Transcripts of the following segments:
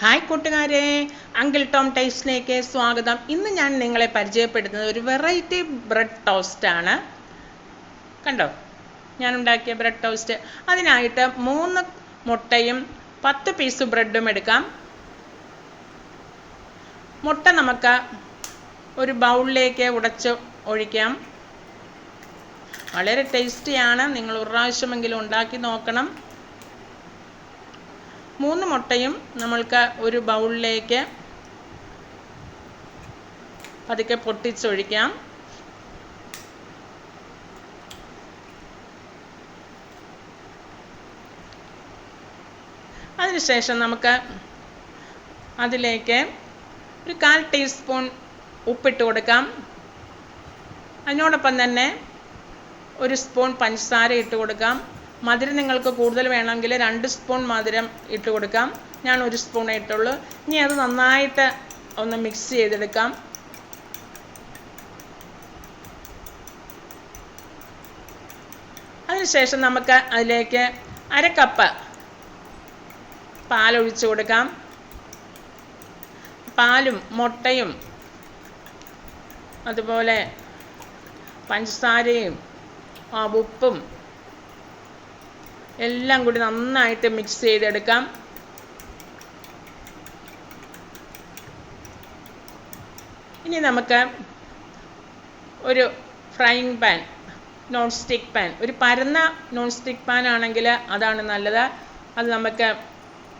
Hi കൂട്ടുകാരെ, uncle Tom ടേസ്റ്റിലേക്ക് സ്വാഗതം. ഇന്ന് ഞാൻ നിങ്ങളെ പരിചയപ്പെടുത്തുന്നത് ഒരു വെറൈറ്റി ബ്രെഡ് ടോസ്റ്റ് ആണ്. കണ്ടോ, ഞാൻ ഉണ്ടാക്കിയ ബ്രെഡ് ടോസ്റ്റ്. അതിനായിട്ട് 3 മുട്ടയും 10 പീസ് ബ്രെഡും എടുക്കാം. മുട്ട നമുക്ക് ഒരു ബൗളിലേക്ക് ഉടച്ച് ഒഴിക്കാം. വളരെ ടേസ്റ്റിയാണ്, നിങ്ങൾ ഒരു പ്രാവശ്യമെങ്കിലും ഉണ്ടാക്കി നോക്കണം. 3 മുട്ടയും നമ്മൾക്ക് ഒരു ബൗളിലേക്ക് പതുക്കെ പൊട്ടിച്ചൊഴിക്കാം. അതിനുശേഷം നമുക്ക് അതിലേക്ക് ഒരു 1/4 ടീസ്പൂൺ ഉപ്പിട്ട് കൊടുക്കാം. അതിനോടൊപ്പം തന്നെ 1 സ്പൂൺ പഞ്ചസാര ഇട്ട് കൊടുക്കാം. മധുരം നിങ്ങൾക്ക് കൂടുതൽ വേണമെങ്കിൽ 2 സ്പൂൺ മധുരം ഇട്ട് കൊടുക്കാം. ഞാൻ 1 സ്പൂൺ ഇട്ടുള്ളൂ. ഇനി അത് നന്നായിട്ട് ഒന്ന് മിക്സ് ചെയ്തെടുക്കാം. അതിനുശേഷം നമുക്ക് അതിലേക്ക് 1/2 കപ്പ് പാലൊഴിച്ച് കൊടുക്കാം. പാലും മുട്ടയും അതുപോലെ പഞ്ചസാരയും ഉപ്പും എല്ലാം കൂടി നന്നായിട്ട് മിക്സ് ചെയ്തെടുക്കാം. ഇനി നമുക്ക് ഒരു frying pan, non stick pan, ഒരു പരന്ന നോൺ സ്റ്റിക്ക് പാൻ ആണെങ്കിൽ അതാണ് നല്ലത്. അത് നമുക്ക്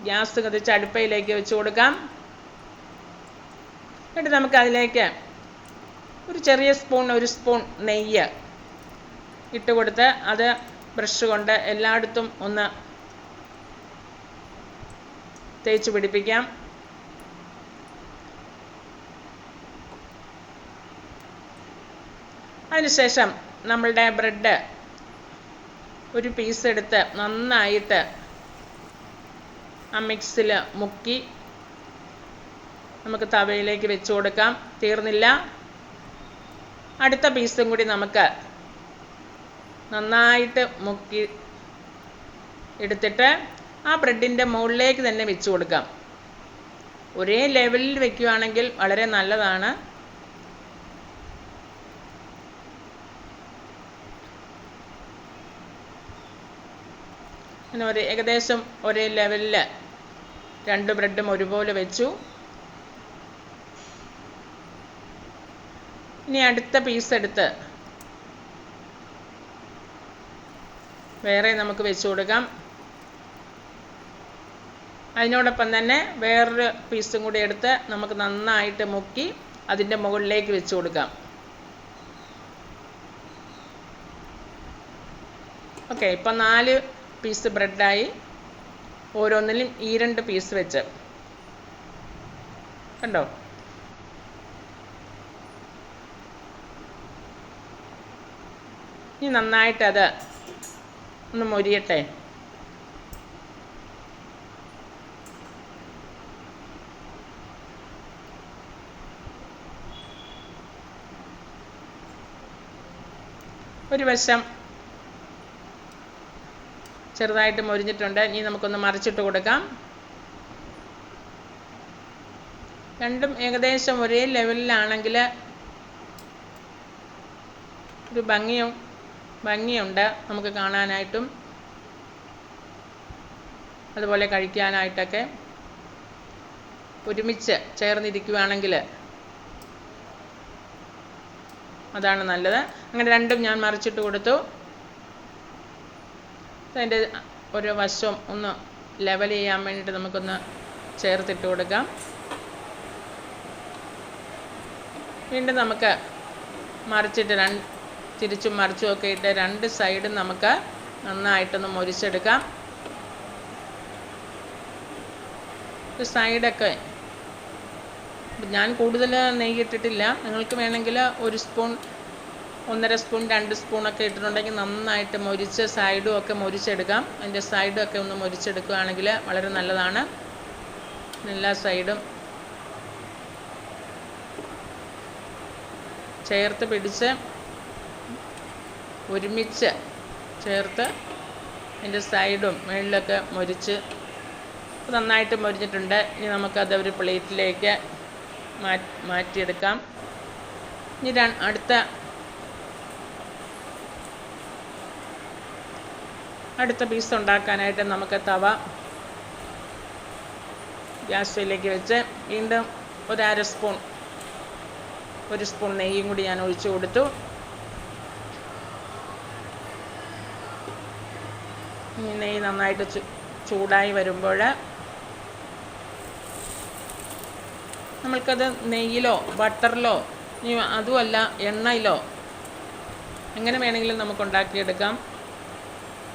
ഗ്യാസ് കത്തിച്ച് അടുപ്പയിലേക്ക് വെച്ച് കൊടുക്കാം. എന്നിട്ട് നമുക്ക് അതിലേക്ക് ഒരു ചെറിയ സ്പൂൺ 1 സ്പൂൺ നെയ്യ് ഇട്ട് കൊടുത്ത് അത് ബ്രഷ് കൊണ്ട് എല്ലായിടത്തും ഒന്ന് തേച്ച് പിടിപ്പിക്കാം. അതിനുശേഷം നമ്മളുടെ ബ്രെഡ് ഒരു പീസ് എടുത്ത് നന്നായിട്ട് ആ മിക്സിൽ മുക്കി നമുക്ക് തവയിലേക്ക് വെച്ച് കൊടുക്കാം. തീർന്നില്ല, അടുത്ത പീസും കൂടി നമുക്ക് നന്നായിട്ട് മുക്കി എടുത്തിട്ട് ആ ബ്രെഡിൻ്റെ മുകളിലേക്ക് തന്നെ വെച്ച് കൊടുക്കാം. ഒരേ ലെവലിൽ വെക്കുകയാണെങ്കിൽ വളരെ നല്ലതാണ്. അങ്ങനെ ഏകദേശം ഒരേ ലെവലിൽ 2 ബ്രെഡും ഒരുപോലെ വെച്ചു. ഇനി അടുത്ത പീസ് എടുത്ത് വേറെ നമുക്ക് വെച്ച് കൊടുക്കാം. അതിനോടൊപ്പം തന്നെ വേറൊരു പീസും കൂടി എടുത്ത് നമുക്ക് നന്നായിട്ട് മുക്കി അതിൻ്റെ മുകളിലേക്ക് വെച്ച് കൊടുക്കാം. ഓക്കെ, ഇപ്പം 4 പീസ് ബ്രെഡായി. ഓരോന്നിലും ഈ 2 പീസ് വെച്ച് കണ്ടോ. ഇനി നന്നായിട്ട് അത് ഒന്ന് മൊരിയട്ടെ. ഒരു വശം ചെറുതായിട്ട് മൊരിഞ്ഞിട്ടുണ്ട്. ഇനി നമുക്കൊന്ന് മറിച്ചിട്ട് കൊടുക്കാം. രണ്ടും ഏകദേശം ഒരേ ലെവലിലാണെങ്കിൽ ഒരു ഭംഗിയുണ്ട് നമുക്ക് കാണാനായിട്ടും അതുപോലെ കഴിക്കാനായിട്ടൊക്കെ. ഒരുമിച്ച് ചേർന്നിരിക്കുകയാണെങ്കിൽ അതാണ് നല്ലത്. അങ്ങനെ രണ്ടും ഞാൻ മറിച്ചിട്ട് കൊടുത്തു. അതിൻ്റെ ഒരു വശം ഒന്ന് ലെവൽ ചെയ്യാൻ വേണ്ടിയിട്ട് നമുക്കൊന്ന് ചേർത്തിട്ട് കൊടുക്കാം. വീണ്ടും നമുക്ക് മറിച്ചിട്ട് തിരിച്ചും മറിച്ചും ഒക്കെ ഇട്ട് 2 സൈഡും നമുക്ക് നന്നായിട്ടൊന്ന് മൊരിച്ചെടുക്കാം. സൈഡൊക്കെ ഞാൻ കൂടുതൽ നെയ്യ് ഇട്ടിട്ടില്ല. നിങ്ങൾക്ക് വേണമെങ്കിൽ 1 സ്പൂൺ 1.5 സ്പൂൺ 2 സ്പൂണൊക്കെ ഇട്ടിട്ടുണ്ടെങ്കിൽ നന്നായിട്ട് മൊരിച്ച് സൈഡും ഒക്കെ മൊരിച്ചെടുക്കാം. അതിൻ്റെ സൈഡും ഒക്കെ ഒന്ന് മൊരിച്ചെടുക്കുകയാണെങ്കിൽ വളരെ നല്ലതാണ്. എല്ലാ സൈഡും ചേർത്ത് പിടിച്ച് ഒരുമിച്ച് ചേർത്ത് അതിൻ്റെ സൈഡും മുകളിലൊക്കെ മൊരിച്ച് നന്നായിട്ട് മൊരിഞ്ഞിട്ടുണ്ട്. ഇനി നമുക്കത് ഒരു പ്ലേറ്റിലേക്ക് മാറ്റിയെടുക്കാം. ഇനി അടുത്ത പീസ് ഉണ്ടാക്കാനായിട്ട് നമുക്ക് തവ ഗ്യാസ് സ്റ്റൗവിലേക്ക് വെച്ച് വീണ്ടും ഒരു സ്പൂൺ നെയ്യും കൂടി ഞാൻ ഒഴിച്ചു കൊടുത്തു. ഈ നെയ്യ് നന്നായിട്ട് ചൂടായി വരുമ്പോൾ നമ്മൾക്കത് നെയ്യിലോ ബട്ടറിലോ അതുമല്ല എണ്ണയിലോ എങ്ങനെ വേണമെങ്കിലും നമുക്ക് ഉണ്ടാക്കിയെടുക്കാം.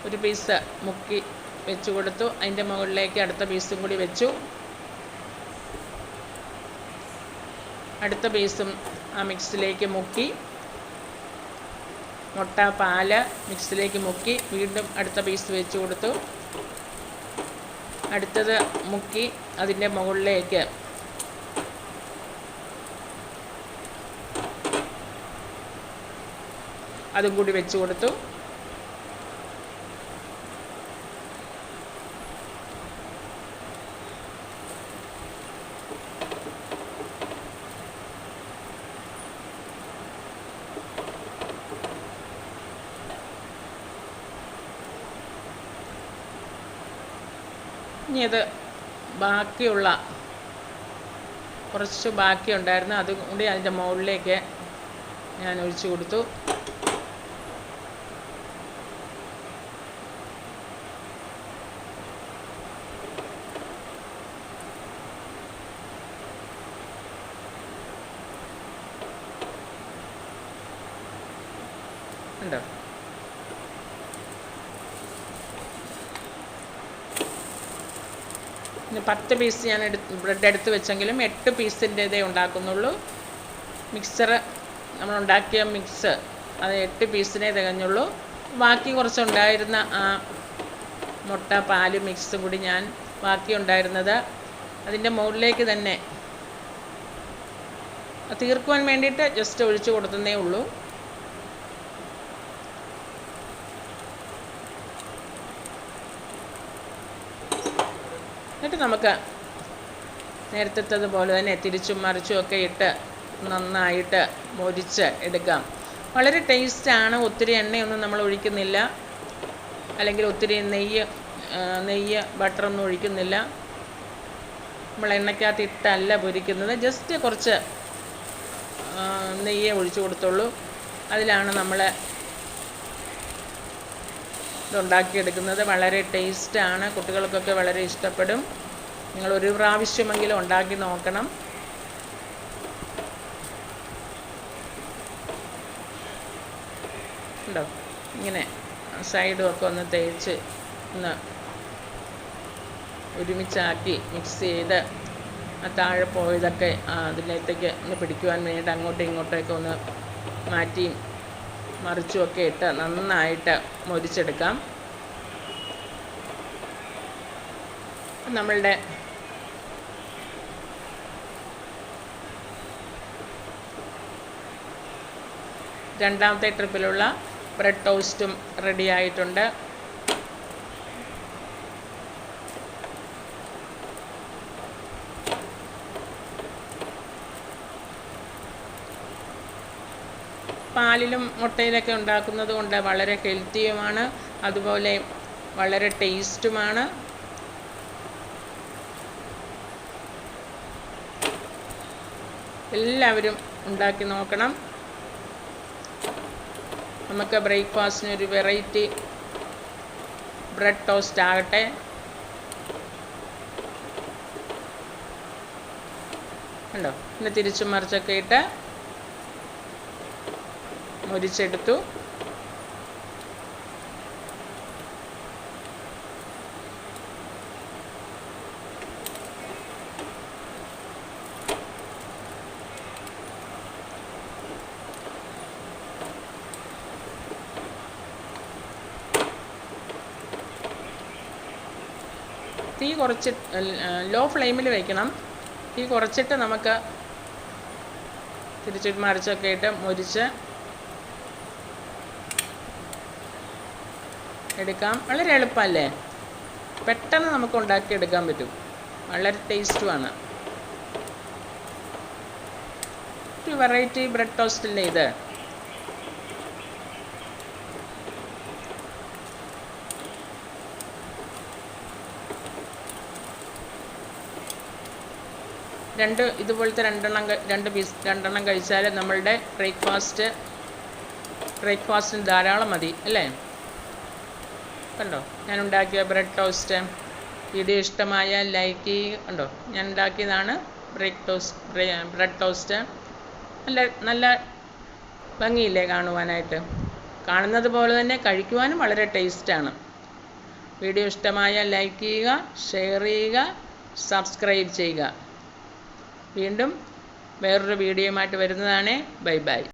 ഒരു പീസ് മുക്കി വെച്ച് കൊടുത്തു. അതിൻ്റെ മുകളിലേക്ക് അടുത്ത പീസും കൂടി വെച്ചു. അടുത്ത പീസും ആ മിക്സിലേക്ക് മുക്കി, മുട്ട പാല് മിക്സിലേക്ക് മുക്കി വീണ്ടും അടുത്ത പീസ് വെച്ച് കൊടുത്തു. അടുത്തത് മുക്കി അതിൻ്റെ മുകളിലേക്ക് അതും കൂടി വെച്ച് കൊടുത്തു. ഇനി അത് കുറച്ച് ബാക്കിയുണ്ടായിരുന്നു, അതും കൂടി അതിൻ്റെ മുകളിലേക്ക് ഞാൻ ഒഴിച്ചു കൊടുത്തു. ഉണ്ടോ? പിന്നെ 10 പീസ് ഞാൻ ബ്രെഡ് എടുത്ത് വെച്ചെങ്കിലും 8 പീസിൻ്റെതേ ഉണ്ടാക്കുന്നുള്ളൂ. നമ്മൾ ഉണ്ടാക്കിയ മിക്സ് അത് 8 പീസിനെ തികഞ്ഞുള്ളൂ. ബാക്കി കുറച്ചുണ്ടായിരുന്ന ആ മുട്ട പാല് മിക്സും കൂടി ഞാൻ ബാക്കി ഉണ്ടായിരുന്നത് അതിൻ്റെ മുകളിലേക്ക് തന്നെ തീർക്കുവാൻ വേണ്ടിയിട്ട് ജസ്റ്റ് ഒഴിച്ചു കൊടുത്തതേ ഉള്ളൂ. എന്നിട്ട് നമുക്ക് നേരത്തേതുപോലെ തന്നെ തിരിച്ചും മറിച്ചും ഒക്കെ ഇട്ട് നന്നായിട്ട് മൊരിച്ച് എടുക്കാം. വളരെ ടേസ്റ്റാണ്. ഒത്തിരി എണ്ണയൊന്നും നമ്മൾ ഒഴിക്കുന്നില്ല, അല്ലെങ്കിൽ ഒത്തിരി നെയ്യ് ബട്ടറൊന്നും ഒഴിക്കുന്നില്ല. നമ്മൾ എണ്ണയ്ക്കകത്ത് ഇട്ടല്ല പൊരിക്കുന്നത്, ജസ്റ്റ് കുറച്ച് നെയ്യേ ഒഴിച്ചു കൊടുത്തുള്ളൂ. അതിലാണ് നമ്മൾ ഇതുണ്ടാക്കിയെടുക്കുന്നത്. വളരെ ടേസ്റ്റാണ്, കുട്ടികൾക്കൊക്കെ വളരെ ഇഷ്ടപ്പെടും. നിങ്ങൾ ഒരു പ്രാവശ്യമെങ്കിലും ഉണ്ടാക്കി നോക്കണം. ഉണ്ടോ? ഇങ്ങനെ സൈഡും ഒക്കെ ഒന്ന് തേച്ച് ഒന്ന് ഒരുമിച്ചാക്കി മിക്സ് ചെയ്ത് ആ താഴെ പോയതൊക്കെ അതിനകത്തേക്ക് ഒന്ന് പിടിക്കുവാൻ വേണ്ടിയിട്ട് അങ്ങോട്ടും ഇങ്ങോട്ടൊക്കെ ഒന്ന് മാറ്റിയും മറിച്ചുമൊക്കെ ഇട്ട് നന്നായിട്ട് മൊരിച്ചെടുക്കാം. നമ്മളുടെ രണ്ടാമത്തെ ട്രിപ്പിലുള്ള ബ്രെഡ് ടോസ്റ്റും റെഡി ആയിട്ടുണ്ട്. പാലിലും മുട്ടയിലൊക്കെ ഉണ്ടാക്കുന്നത് കൊണ്ട് വളരെ ഹെൽത്തിയുമാണ്, അതുപോലെ വളരെ ടേസ്റ്റുമാണ്. എല്ലാവരും ഉണ്ടാക്കി നോക്കണം. നമുക്ക് ബ്രേക്ക്ഫാസ്റ്റിന് ഒരു വെറൈറ്റി ബ്രെഡ് ടോസ്റ്റ് ആകട്ടെ. കണ്ടോ? പിന്നെ തിരിച്ചും മറിച്ചൊക്കെ ഇട്ട് മൊരിച്ചെടുത്തു. തീ കുറച്ച് ലോ ഫ്ലെയിമിൽ വയ്ക്കണം. തീ കുറച്ചിട്ട് നമുക്ക് തിരിച്ചിട്ട് മറിച്ചൊക്കെ ഇട്ട് മൊരിച്ച് എടുക്കാം. വളരെ എളുപ്പമല്ലേ? പെട്ടെന്ന് നമുക്ക് ഉണ്ടാക്കിയെടുക്കാൻ പറ്റും, വളരെ ടേസ്റ്റുമാണ്. ഒരു വെറൈറ്റി ബ്രെഡ് ടോസ്റ്റ് അല്ലേ ഇത്? ഇതുപോലത്തെ രണ്ടെണ്ണം കഴിച്ചാൽ നമ്മളുടെ ബ്രേക്ക്ഫാസ്റ്റിന് ധാരാളം മതി അല്ലേ? കണ്ടോ ഞാൻ ഉണ്ടാക്കിയ ബ്രെഡ് ടോസ്റ്റ്. വീഡിയോ ഇഷ്ടമായാൽ ലൈക്ക് ചെയ്യുക. കണ്ടോ ഞാൻ ഉണ്ടാക്കിയതാണ് ബ്രെഡ് ടോസ്റ്റ്. നല്ല ഭംഗിയില്ലേ കാണുവാനായിട്ട്? കാണുന്നത് പോലെ തന്നെ കഴിക്കുവാനും വളരെ ടേസ്റ്റാണ്. വീഡിയോ ഇഷ്ടമായാൽ ലൈക്ക് ചെയ്യുക, ഷെയർ ചെയ്യുക, സബ്സ്ക്രൈബ് ചെയ്യുക. വീണ്ടും വേറൊരു വീഡിയോയുമായിട്ട് വരുന്നതാണ്. Bye bye.